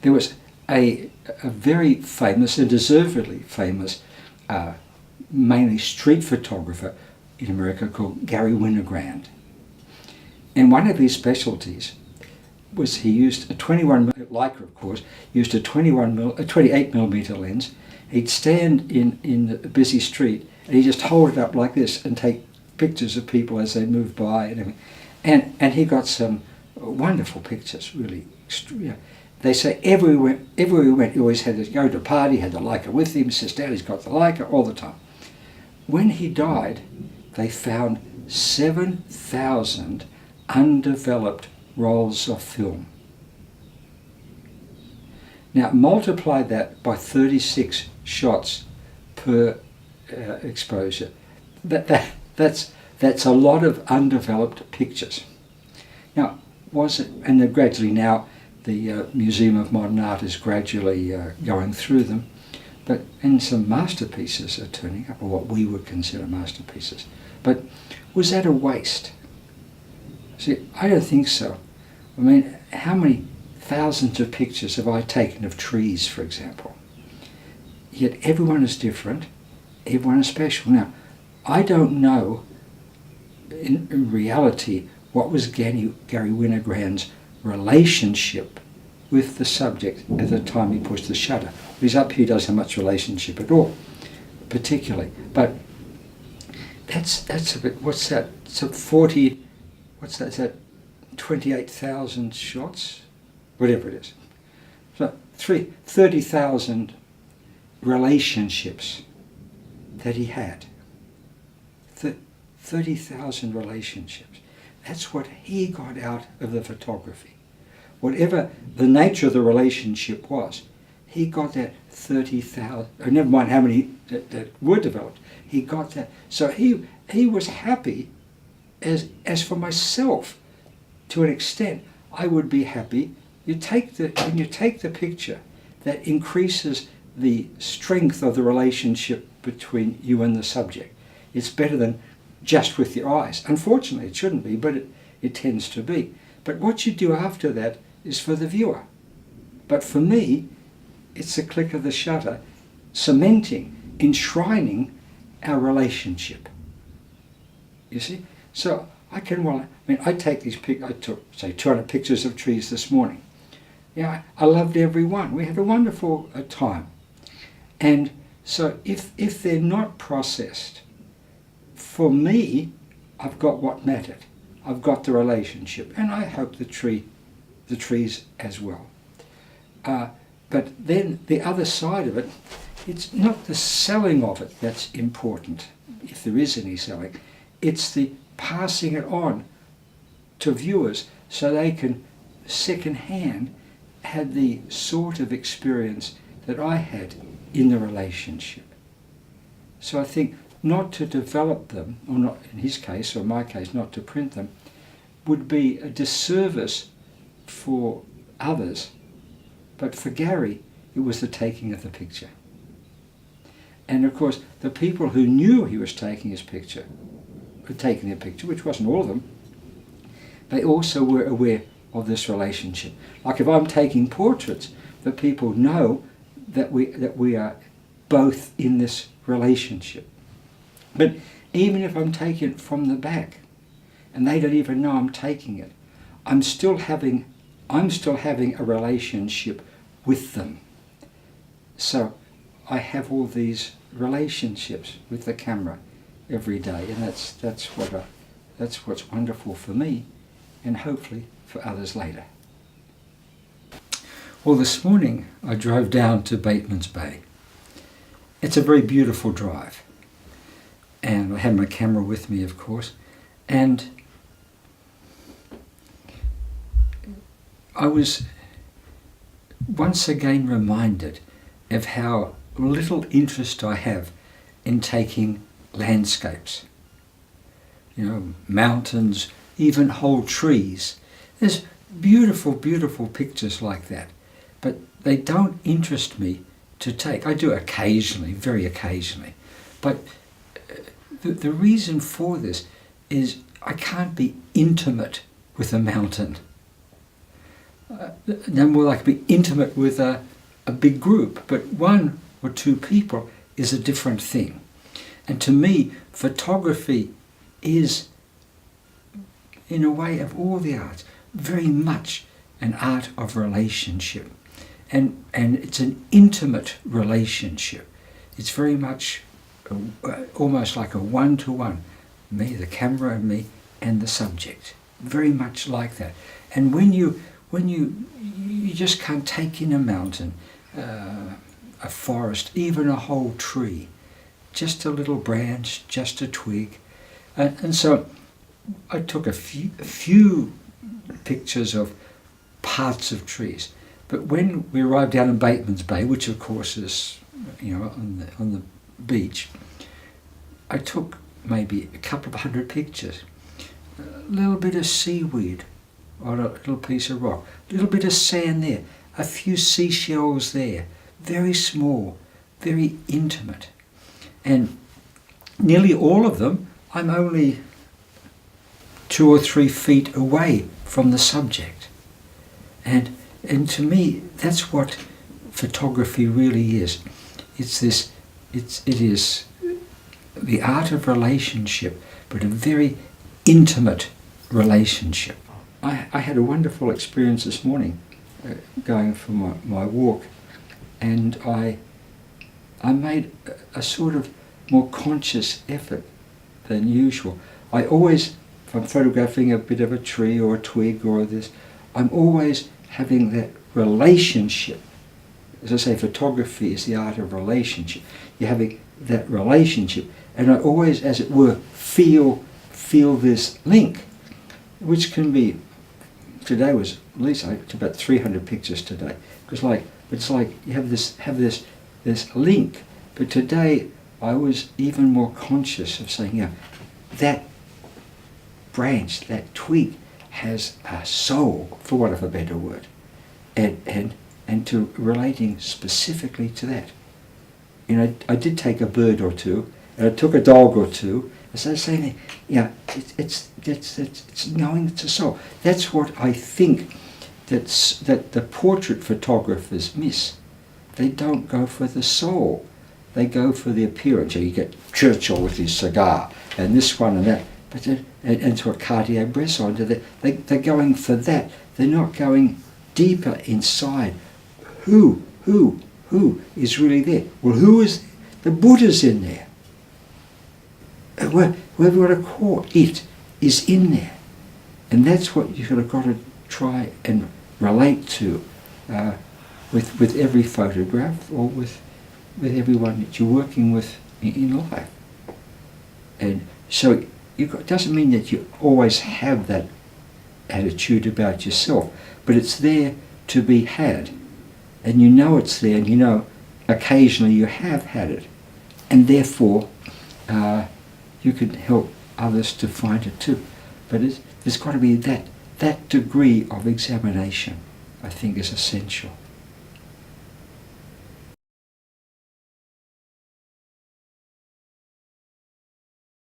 there was a very famous and deservedly famous, mainly street photographer in America called Gary Winogrand. And one of his specialties was he used a 21mm, Leica of course, used a 28mm lens. He'd stand in a busy street and he'd just hold it up like this and take pictures of people as they moved by and everything. And he got some wonderful pictures, really. They say everywhere he went, he always had to go to a party, had the Leica with him, sits down, he's got the Leica all the time. When he died, they found 7,000 undeveloped rolls of film. Now multiply that by 36 shots per exposure. That's a lot of undeveloped pictures. Now, and they're gradually now, the Museum of Modern Art is gradually going through them, and some masterpieces are turning up, or what we would consider masterpieces. But was that a waste? See, I don't think so. I mean, how many thousands of pictures have I taken of trees, for example? Yet everyone is different, everyone is special. Now, I don't know, in reality, what was Gary Winogrand's relationship with the subject at the time he pushed the shutter. He's up here, doesn't have much relationship at all, particularly. But that's a bit, what's that? So 40, what's that? Is that 28,000 shots? Whatever it is. So 30,000 relationships that he had. 30,000 relationships. That's what he got out of the photography. Whatever the nature of the relationship was, he got that 30,000, never mind how many that were developed, he got that. So he was happy, as for myself, to an extent, I would be happy. When you take the picture, that increases the strength of the relationship between you and the subject. It's better than just with your eyes. Unfortunately, it shouldn't be, but it tends to be. But what you do after that is for the viewer. But for me, it's the click of the shutter, cementing, enshrining our relationship. You see? So I take these pictures. I took, say, 200 pictures of trees this morning. Yeah, I loved every one. We had a wonderful time. And so if they're not processed, for me, I've got what mattered. I've got the relationship, and I hope the trees as well. But then the other side of it, it's not the selling of it that's important, if there is any selling. It's the passing it on to viewers so they can second-hand have the sort of experience that I had in the relationship. So I think not to develop them, or not in his case, or my case, not to print them, would be a disservice for others. But for Gary, it was the taking of the picture. And of course, the people who knew he was taking his picture, taking a picture, which wasn't all of them, they also were aware of this relationship. Like if I'm taking portraits, the people know that we are both in this relationship. But even if I'm taking it from the back, and they don't even know I'm taking it, I'm still having a relationship with them. So I have all these relationships with the camera every day, and that's what's wonderful for me, and hopefully for others later. Well, this morning I drove down to Bateman's Bay. It's a very beautiful drive, and I had my camera with me, of course, and I was once again reminded of how little interest I have in taking landscapes. You know, mountains, even whole trees. There's beautiful, beautiful pictures like that, but they don't interest me to take. I do occasionally, very occasionally, but the reason for this is I can't be intimate with a mountain. no more like be intimate with a big group, but one or two people is a different thing. And to me, photography is, in a way of all the arts, very much an art of relationship. And it's an intimate relationship. It's very much almost like a one-to-one, me, the camera, and me, and the subject. Very much like that. And when you just can't take in a mountain, a forest, even a whole tree, just a little branch, just a twig. And so I took a few pictures of parts of trees. But when we arrived down in Bateman's Bay, which of course is, on the beach, I took maybe a couple of 100 pictures. A little bit of seaweed on a little piece of rock, a little bit of sand there, a few seashells there, very small, very intimate. And nearly all of them, I'm only 2 or 3 feet away from the subject. And to me, that's what photography really is. It is the art of relationship, but a very intimate relationship. I had a wonderful experience this morning going for my walk, and I made a sort of more conscious effort than usual. I always, if I'm photographing a bit of a tree or a twig or this, I'm always having that relationship. As I say, photography is the art of relationship. You're having that relationship, and I always, as it were, feel this link, which can be, today was at least about 300 pictures today. Because it's like you have this link. But today I was even more conscious of saying, that branch, that twig has a soul, for want of a better word, and to relating specifically to that. I did take a bird or two, and I took a dog or two. As I was saying, it's knowing it's a soul. That's what I think that the portrait photographers miss. They don't go for the soul. They go for the appearance. You get Churchill with his cigar, and this one and that, but and to a Cartier-Bresson. They're going for that. They're not going deeper inside. Who is really there? Well, who is the Buddha's in there? Whoever you want to call it is in there, and that's what you've got to try and relate to with every photograph, or with everyone that you're working with in life. And so it doesn't mean that you always have that attitude about yourself, but it's there to be had, and it's there, and occasionally you have had it, and therefore you can help others to find it too. But there's got to be that degree of examination, I think, is essential.